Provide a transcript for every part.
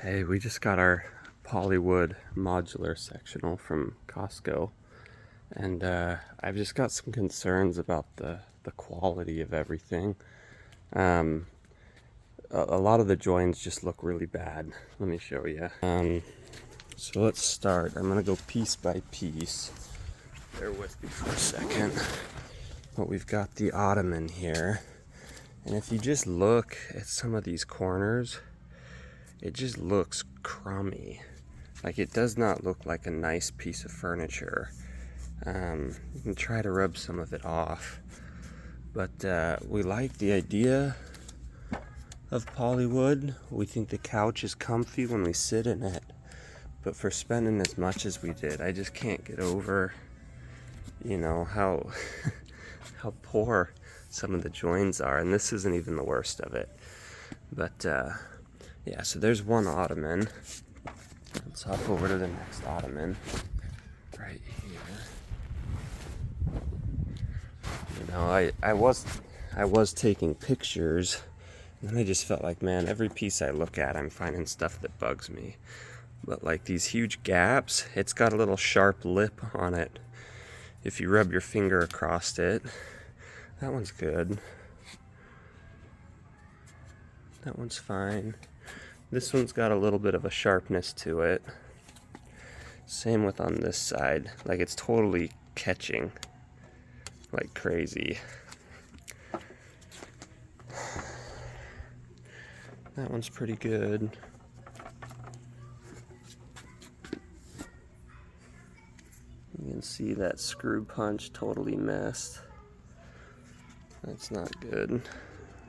Hey, we just got our Polywood modular sectional from Costco, and I've just got some concerns about the quality of everything. Um, a lot of the joins just look really bad. Let me show you. So let's start. I'm gonna go piece by piece. Bear with me for a second. But we've got the ottoman here, and if you just look at some of these corners, it just looks crummy. Like, it does not look like a nice piece of furniture. You can try to rub some of it off, but we like the idea of Polywood. We think the couch is comfy when we sit in it, but for spending as much as we did, I just can't get over, how how poor some of the joins are, and this isn't even the worst of it. But yeah, so there's one ottoman. Let's hop over to the next ottoman right here. I was taking pictures, and then I just felt like, man, every piece I look at, I'm finding stuff that bugs me. But like these huge gaps, it's got a little sharp lip on it. If you rub your finger across it, that one's good. That one's fine. This one's got a little bit of a sharpness to it. Same with on this side. Like, it's totally catching like crazy. That one's pretty good. You can see that screw punch totally missed. That's not good.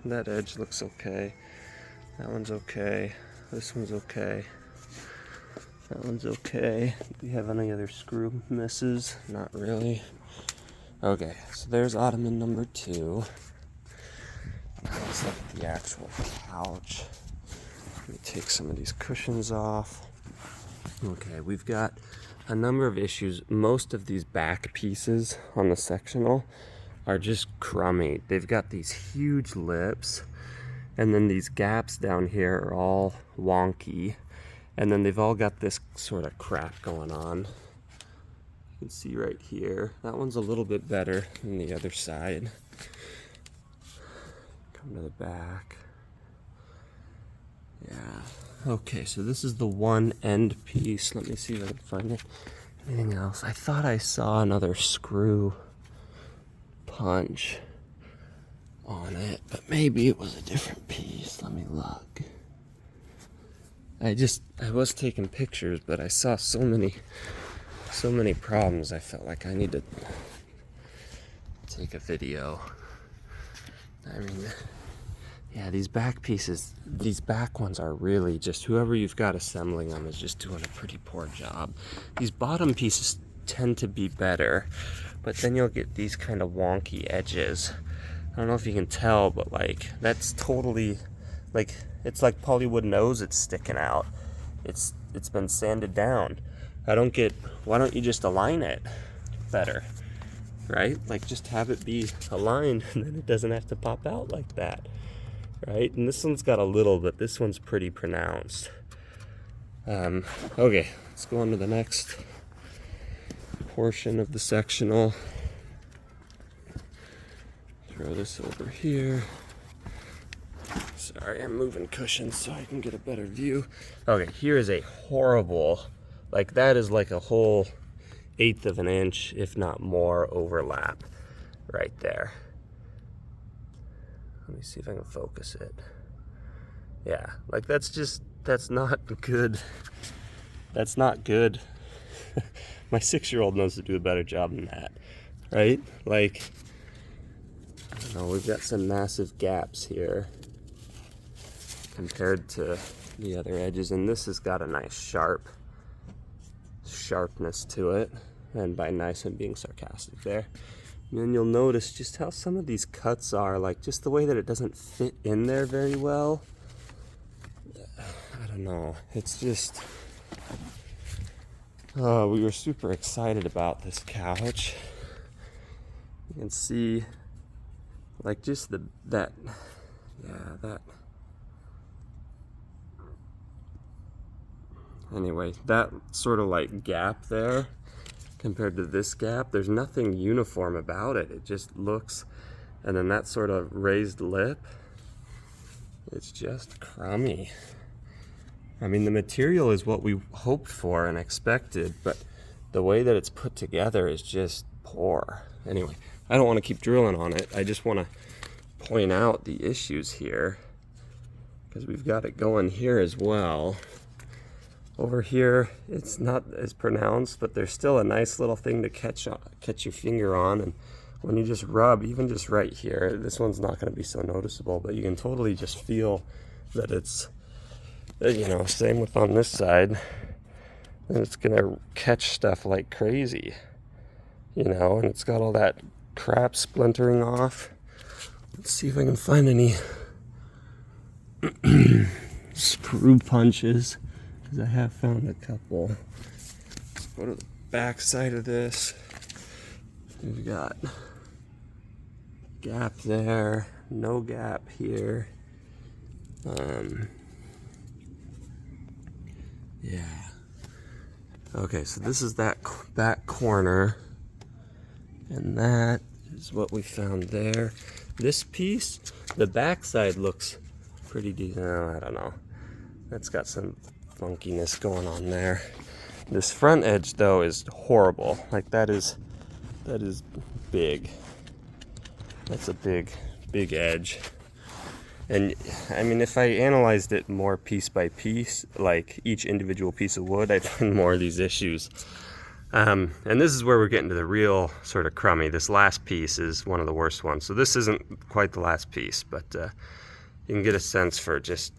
That edge looks okay. That one's okay. This one's okay. That one's okay. Do you have any other screw misses? Not really. Okay, so there's ottoman number 2. Now let's look at the actual couch. Let me take some of these cushions off. Okay, we've got a number of issues. Most of these back pieces on the sectional are just crummy. They've got these huge lips, and then these gaps down here are all wonky, and then they've all got this sort of crap going on. You can see right here. That one's a little bit better than the other side. Come to the back. Yeah. Okay, so this is the one end piece. Let me see if I can find anything else. I thought I saw another screw punch on it, but maybe it was a different piece. Let me look. I was taking pictures, but I saw so many problems. I felt like I need to take a video. I mean, yeah, these back pieces, these back ones are really just, whoever you've got assembling them is just doing a pretty poor job. These bottom pieces tend to be better, but then you'll get these kind of wonky edges. I don't know if you can tell, but like, that's totally, like, it's like Polywood knows it's sticking out. It's been sanded down. I don't get, why don't you just align it better, right? Like, just have it be aligned, and then it doesn't have to pop out like that, right? And this one's got a little, but this one's pretty pronounced. Okay, let's go on to the next portion of the sectional. Throw this over here. Sorry, I'm moving cushions so I can get a better view. Okay, here is a horrible, like, that is like a whole 1/8 of an inch, if not more, overlap right there. Let me see if I can focus it. Yeah, like, that's not good. That's not good. My 6-year-old knows to do a better job than that, right? Like, I don't know, we've got some massive gaps here compared to the other edges, and this has got a nice sharpness to it, and by nice I'm being sarcastic there. And then you'll notice just how some of these cuts are, like, just the way that it doesn't fit in there very well. I don't know, it's just, oh, we were super excited about this couch. You can see, like, just that Anyway, that sort of like gap there compared to this gap, there's nothing uniform about it. It just looks, and then that sort of raised lip, it's just crummy. I mean, the material is what we hoped for and expected, but the way that it's put together is just poor. Anyway, I don't want to keep drilling on it. I just want to point out the issues here, because we've got it going here as well. Over here, it's not as pronounced, but there's still a nice little thing to catch your finger on. And when you just rub, even just right here, this one's not going to be so noticeable, but you can totally just feel that it's, you know, same with on this side. And it's going to catch stuff like crazy, you know, and it's got all that crap splintering off. Let's see if I can find any screw punches, because I have found a couple. Let's go to the back side of this. We've got gap there, no gap here. Yeah. Okay, so this is that back corner, and that is what we found there. This piece, the back side looks pretty decent. I don't know. That's got some funkiness going on there. This front edge though is horrible. Like that is big. That's a big edge. And I mean, if I analyzed it more piece by piece, like each individual piece of wood, I'd find more of these issues. And this is where we're getting to the real sort of crummy. This last piece is one of the worst ones. So this isn't quite the last piece, but you can get a sense for just,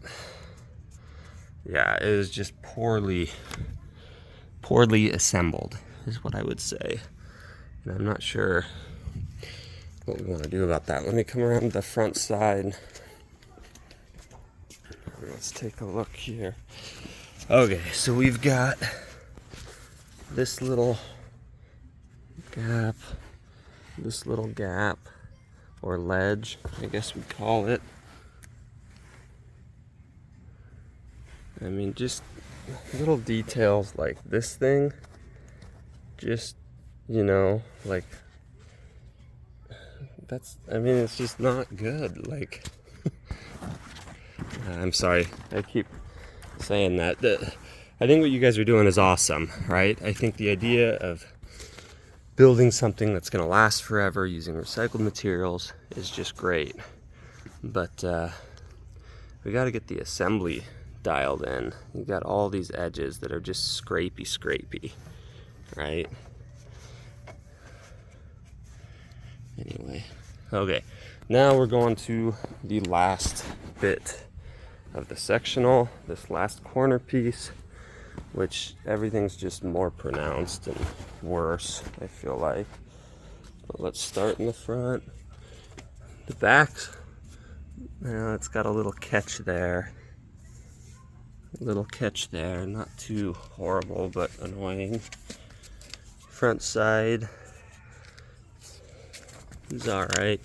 yeah, it was just poorly assembled, is what I would say. And I'm not sure what we want to do about that. Let me come around the front side. Let's take a look here. Okay, so we've got this little gap, or ledge, I guess we'd call it. I mean, just little details like this thing, just, you know, like, that's, I mean, it's just not good. Like, I'm sorry, I keep saying that. I think what you guys are doing is awesome, right? I think the idea of building something that's going to last forever using recycled materials is just great. But we got to get the assembly dialed in. You got all these edges that are just scrapey, right? Anyway, okay, now we're going to the last bit of the sectional, this last corner piece, which everything's just more pronounced and worse, I feel like. But let's start in the front. The back, it's got a little catch there. Not too horrible, but annoying. Front side is alright.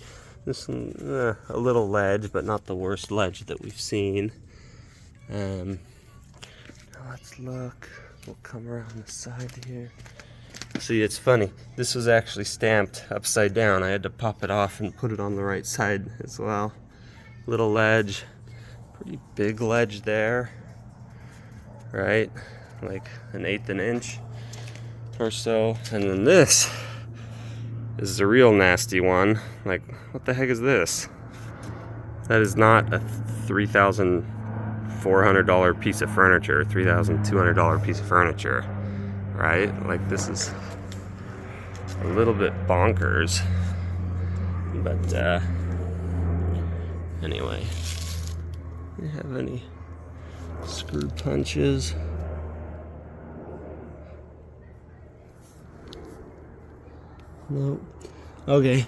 This one, a little ledge, but not the worst ledge that we've seen. Now let's look. We'll come around the side here. See, it's funny. This was actually stamped upside down. I had to pop it off and put it on the right side as well. Little ledge. Pretty big ledge there. Right? Like 1/8 an inch or so. And then this is the real nasty one. Like, what the heck is this? That is not a $3,400 piece of furniture, $3,200 piece of furniture, right? Like, this is a little bit bonkers. But anyway, do you have any screw punches? Nope. Okay.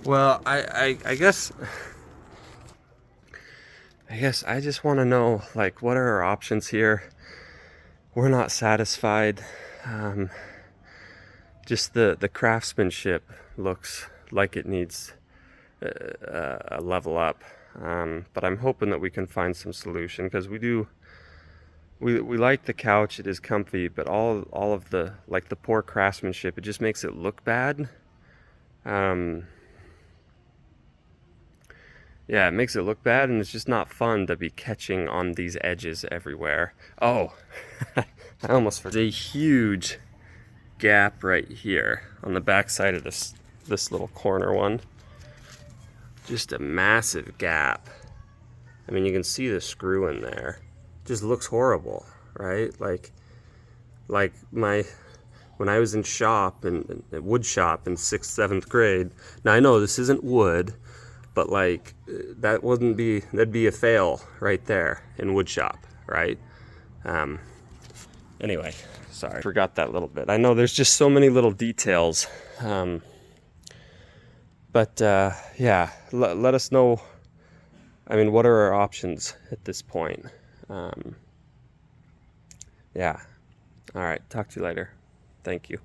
Well, I guess I just want to know, like, what are our options here? We're not satisfied. Just the craftsmanship looks like it needs a level up. But I'm hoping that we can find some solution, because we do we like the couch, it is comfy, but all of the, like, the poor craftsmanship, it just makes it look bad. Um, yeah, it makes it look bad, and it's just not fun to be catching on these edges everywhere. Oh, I almost forgot. There's a huge gap right here on the back side of this little corner one. Just a massive gap. I mean, you can see the screw in there. It just looks horrible, right? Like when I was in shop and wood shop in 6th, 7th grade. Now I know this isn't wood, but like that'd be a fail right there in wood shop, right? Anyway, sorry, forgot that little bit. I know there's just so many little details, but yeah, let us know. I mean, what are our options at this point? Yeah. All right. Talk to you later. Thank you.